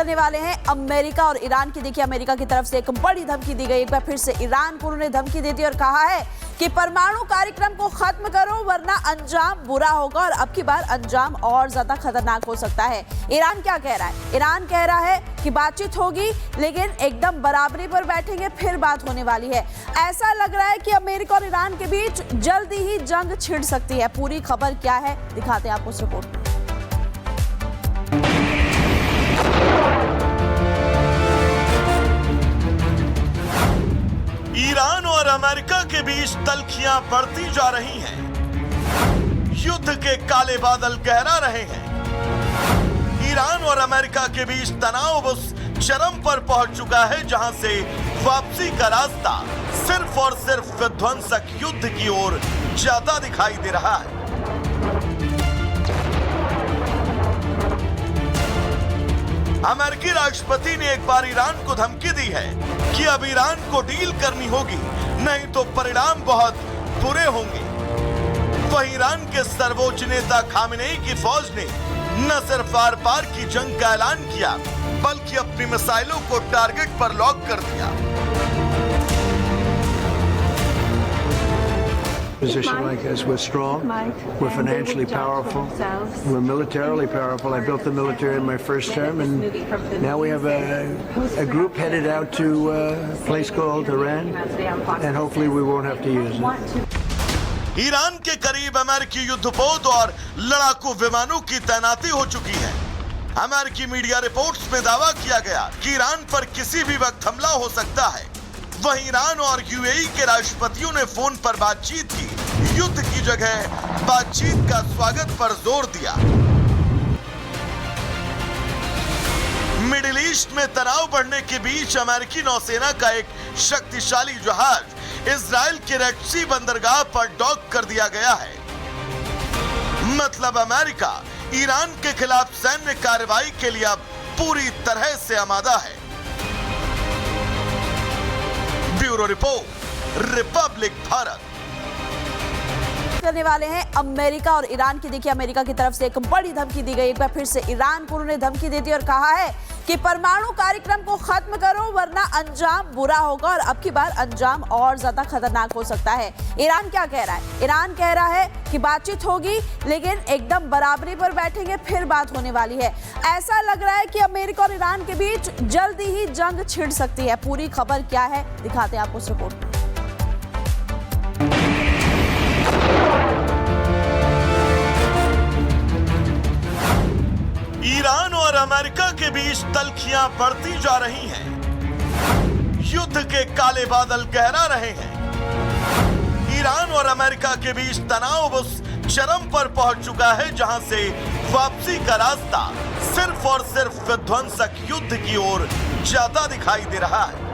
करने वाले हैं अमेरिका और ईरान की। देखिए, अमेरिका की तरफ से एक बड़ी धमकी दी गई। एक बार फिर से ईरान को उन्होंने धमकी दे दी और कहा है कि परमाणु कार्यक्रम को खत्म करो वरना अंजाम बुरा होगा, और अब की बार अंजाम और ज्यादा खतरनाक हो सकता है। ईरान क्या कह रहा है? ईरान कह रहा है कि बातचीत होगी लेकिन एकदम बराबरी पर बैठेंगे, फिर बात होने वाली है। ऐसा लग रहा है कि अमेरिका और ईरान के बीच जल्दी ही जंग छिड़ सकती है। पूरी खबर क्या है दिखाते हैं आपको उस रिपोर्ट में। ईरान और अमेरिका के बीच तल्खियां बढ़ती जा रही हैं। युद्ध के काले बादल गहरा रहे हैं। ईरान और अमेरिका के बीच तनाव उस चरम पर पहुंच चुका है जहां से वापसी का रास्ता सिर्फ और सिर्फ विध्वंसक युद्ध की ओर ज्यादा दिखाई दे रहा है। अमेरिकी राष्ट्रपति ने एक बार ईरान को धमकी दी है कि अब ईरान को डील करनी होगी, नहीं तो परिणाम बहुत बुरे होंगे। वहीं ईरान के सर्वोच्च नेता खामेनेई की फौज ने न सिर्फ आर पार की जंग का ऐलान किया बल्कि अपनी मिसाइलों को टारगेट पर लॉक कर दिया। Position like us, we're strong, we're financially powerful, we're militarily powerful. I built the military in my first term, and now we have a group headed out to a place called Iran, and hopefully we won't have to use it. Iran के करीब अमेरिकी युद्धपोत और लड़ाकू विमानों की तैनाती हो चुकी है। अमेरिकी मीडिया रिपोर्ट्स में दावा किया गया कि ईरान पर किसी भी वक्त हमला हो सकता है। वहीं ईरान और यूएई के राष्ट्रपतियों ने फोन पर बातचीत की, युद्ध की जगह बातचीत का स्वागत पर जोर दिया। मिडिल ईस्ट में तनाव बढ़ने के बीच अमेरिकी नौसेना का एक शक्तिशाली जहाज इजराइल के रेड सी बंदरगाह पर डॉक कर दिया गया है। मतलब अमेरिका ईरान के खिलाफ सैन्य कार्रवाई के लिए अब पूरी तरह से आमादा है। Bureau report, Republic Bharat. करने वाले हैं अमेरिका और ईरान की। देखिए, अमेरिका की तरफ से एक बड़ी धमकी दी गई। एक बार फिर से ईरान को उन्होंने धमकी दे दी और कहा है कि परमाणु कार्यक्रम को खत्म करो वरना अंजाम बुरा होगा, और अब की बार अंजाम और ज्यादा खतरनाक हो सकता है। ईरान क्या कह रहा है? ईरान कह रहा है कि बातचीत होगी लेकिन एकदम बराबरी पर बैठेंगे, फिर बात होने वाली है। ऐसा लग रहा है कि अमेरिका और ईरान के बीच जल्दी ही जंग छिड़ सकती है। पूरी खबर क्या है दिखाते हैं आपको उस रिपोर्ट में। ईरान और अमेरिका के बीच तल्खियां बढ़ती जा रही हैं। युद्ध के काले बादल गहरा रहे हैं। ईरान और अमेरिका के बीच तनाव उस चरम पर पहुंच चुका है जहां से वापसी का रास्ता सिर्फ और सिर्फ विध्वंसक युद्ध की ओर ज्यादा दिखाई दे रहा है।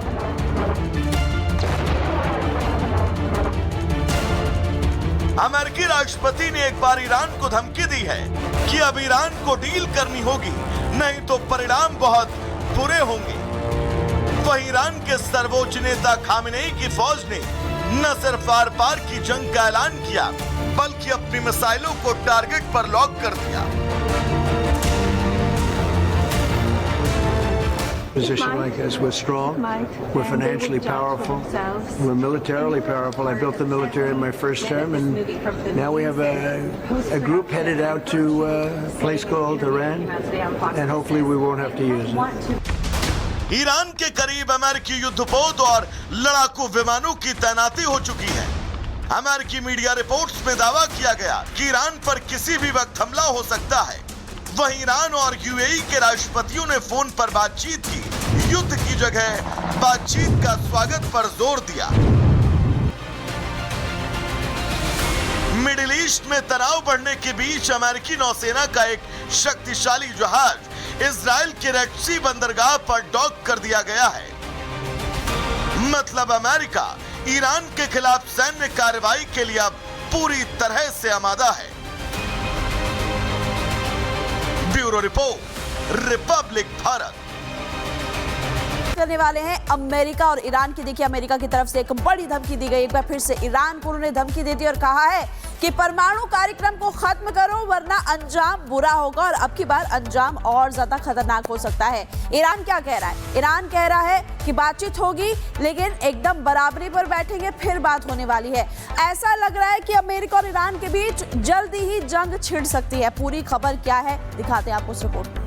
अमेरिकी राष्ट्रपति ने एक बार ईरान को धमकी दी है कि अब ईरान को डील करनी होगी, नहीं तो परिणाम बहुत बुरे होंगे। वहीं ईरान के सर्वोच्च नेता खामेनेई की फौज ने न सिर्फ आर पार की जंग का ऐलान किया बल्कि अपनी मिसाइलों को टारगेट पर लॉक कर दिया। Position like us, we're strong, we're financially powerful, we're militarily powerful. I built the military in my first term, and now we have a group headed out to a place called Iran, and hopefully we won't have to use it. Iran के करीब अमेरिकी युद्धपोत और लड़ाकू विमानों की तैनाती हो चुकी है। अमेरिकी मीडिया रिपोर्ट्स में दावा किया गया कि ईरान पर किसी भी वक्त हमला हो सकता है। वहीं ईरान और यूएई के राष्ट्रपतियों ने फोन पर बातचीत की, युद्ध की जगह बातचीत का स्वागत पर जोर दिया। मिडिल ईस्ट में तनाव बढ़ने के बीच अमेरिकी नौसेना का एक शक्तिशाली जहाज इजराइल के रेड सी बंदरगाह पर डॉक कर दिया गया है। मतलब अमेरिका ईरान के खिलाफ सैन्य कार्रवाई के लिए अब पूरी तरह से आमादा है। Bureau report, Republic Bharat. करने वाले हैं अमेरिका और ईरान की। देखिए, अमेरिका की तरफ से एक बड़ी धमकी दी गई। एक बार फिर से ईरान को उन्होंने धमकी दे दी और कहा है कि परमाणु कार्यक्रम को खत्म करो वरना अंजाम बुरा होगा और अब की बार अंजाम और ज्यादा खतरनाक हो सकता है। ईरान क्या कह रहा है? ईरान कह रहा है कि बातचीत होगी लेकिन एकदम बराबरी पर बैठेंगे, फिर बात होने वाली है। ऐसा लग रहा है कि अमेरिका और ईरान के बीच जल्दी ही जंग छिड़ सकती है। पूरी खबर क्या है दिखाते हैं आपको इस रिपोर्ट में।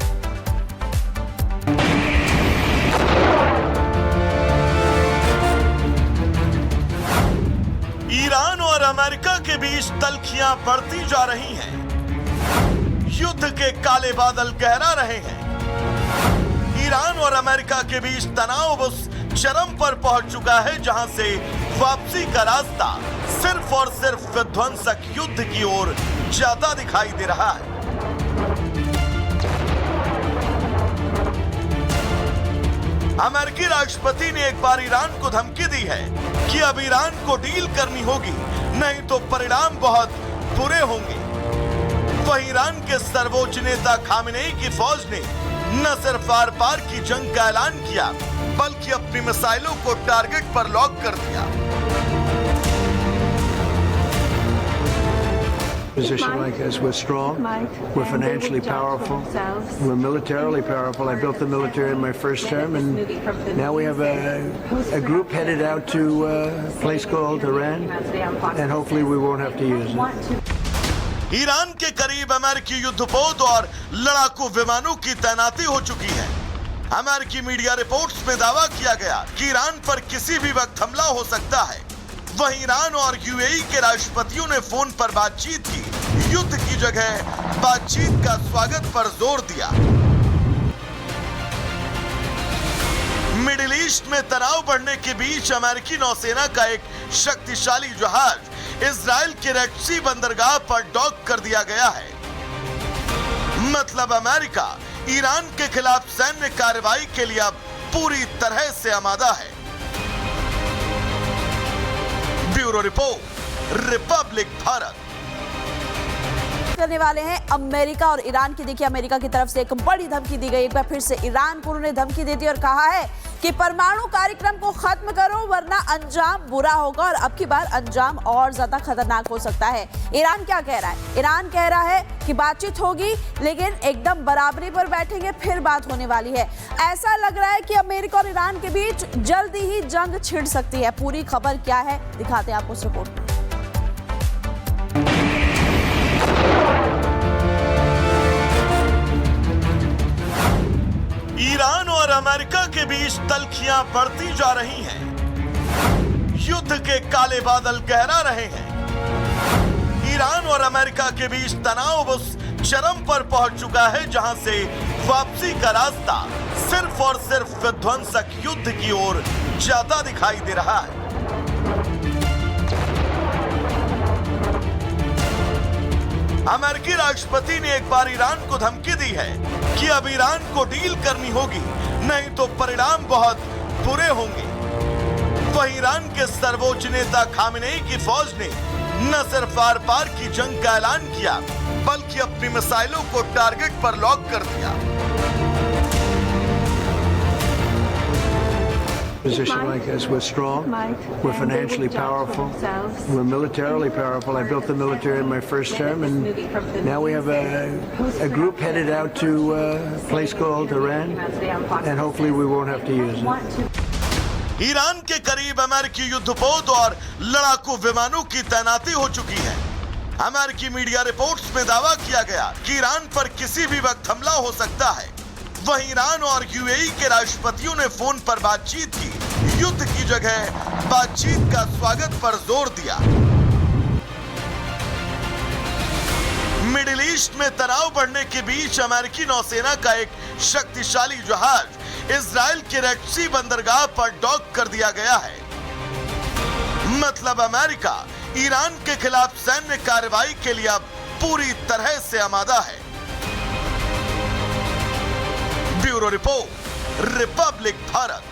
ईरान और अमेरिका के बीच तल्खियां बढ़ती जा रही हैं। युद्ध के काले बादल गहरा रहे हैं। ईरान और अमेरिका के बीच तनाव उस चरम पर पहुंच चुका है जहां से वापसी का रास्ता सिर्फ और सिर्फ विध्वंसक युद्ध की ओर ज्यादा दिखाई दे रहा है। अमेरिकी राष्ट्रपति ने एक बार ईरान को धमकी दी है कि अब ईरान को डील करनी होगी, नहीं तो परिणाम बहुत बुरे होंगे। वहीं ईरान के सर्वोच्च नेता खामेनेई की फौज ने न सिर्फ आर पार की जंग का ऐलान किया बल्कि अपनी मिसाइलों को टारगेट पर लॉक कर दिया। Position like this, we're strong, we're financially powerful, we're militarily powerful. I built the military in my first term, and now we have a group headed out to a place called Iran, and hopefully we won't have to use it. Iran के करीब अमेरिकी युद्धपोत और लड़ाकू विमानों की तैनाती हो चुकी है। अमेरिकी मीडिया रिपोर्ट्स में दावा किया गया कि ईरान पर किसी भी वक्त हमला हो सकता है। वहीं ईरान और यूएई के राष्ट्रपतियों ने फोन पर बातचीत की, युद्ध की जगह बातचीत का स्वागत पर जोर दिया। मिडिल ईस्ट में तनाव बढ़ने के बीच अमेरिकी नौसेना का एक शक्तिशाली जहाज इजराइल के रेड सी बंदरगाह पर डॉक कर दिया गया है। मतलब अमेरिका ईरान के खिलाफ सैन्य कार्रवाई के लिए अब पूरी तरह से आमादा है। Bureau report, Republic Bharat. करने वाले हैं अमेरिका और ईरान की। देखिए, अमेरिका की तरफ से एक बड़ी धमकी दी गई। एक बार फिर से ईरान को उन्होंने धमकी दे दी और कहा है कि परमाणु कार्यक्रम को खत्म करो वरना अंजाम बुरा होगा और अब की बार अंजाम और ज्यादा खतरनाक हो सकता है। ईरान क्या कह रहा है? ईरान कह रहा है कि बातचीत होगी लेकिन एकदम बराबरी पर बैठेंगे, फिर बात होने वाली है। ऐसा लग रहा है कि अमेरिका और ईरान के बीच जल्दी ही जंग छिड़ सकती है। पूरी खबर क्या है दिखाते हैं आपको इस रिपोर्ट में। ईरान और अमेरिका के बीच तल्खियां बढ़ती जा रही हैं। युद्ध के काले बादल गहरा रहे हैं। ईरान और अमेरिका के बीच तनाव उस चरम पर पहुंच चुका है जहां से वापसी का रास्ता सिर्फ और सिर्फ विध्वंसक युद्ध की ओर ज्यादा दिखाई दे रहा है। अमेरिकी राष्ट्रपति ने एक बार ईरान को धमकी दी है कि अब ईरान को डील करनी होगी, नहीं तो परिणाम बहुत बुरे होंगे। वहीं ईरान के सर्वोच्च नेता खामेनेई की फौज ने न सिर्फ आर पार की जंग का ऐलान किया बल्कि अपनी मिसाइलों को टारगेट पर लॉक कर दिया। Position like this, we're strong, we're financially powerful, we're militarily powerful. I built the military in my first term, and now we have a group headed out to a place called Iran, and hopefully we won't have to use it. Iran के करीब अमेरिकी युद्धपोत और लड़ाकू विमानों की तैनाती हो चुकी है। अमेरिकी मीडिया रिपोर्ट्स में दावा किया गया कि ईरान पर किसी भी वक्त हमला हो सकता है। वहीं ईरान और यूएई के राष्ट्रपतियों ने फोन पर बातचीत की, युद्ध की जगह बातचीत का स्वागत पर जोर दिया। मिडिल ईस्ट में तनाव बढ़ने के बीच अमेरिकी नौसेना का एक शक्तिशाली जहाज इजराइल के रेड सी बंदरगाह पर डॉक कर दिया गया है। मतलब अमेरिका ईरान के खिलाफ सैन्य कार्रवाई के लिए अब पूरी तरह से आमादा है। Bureau report, Republic Bharat.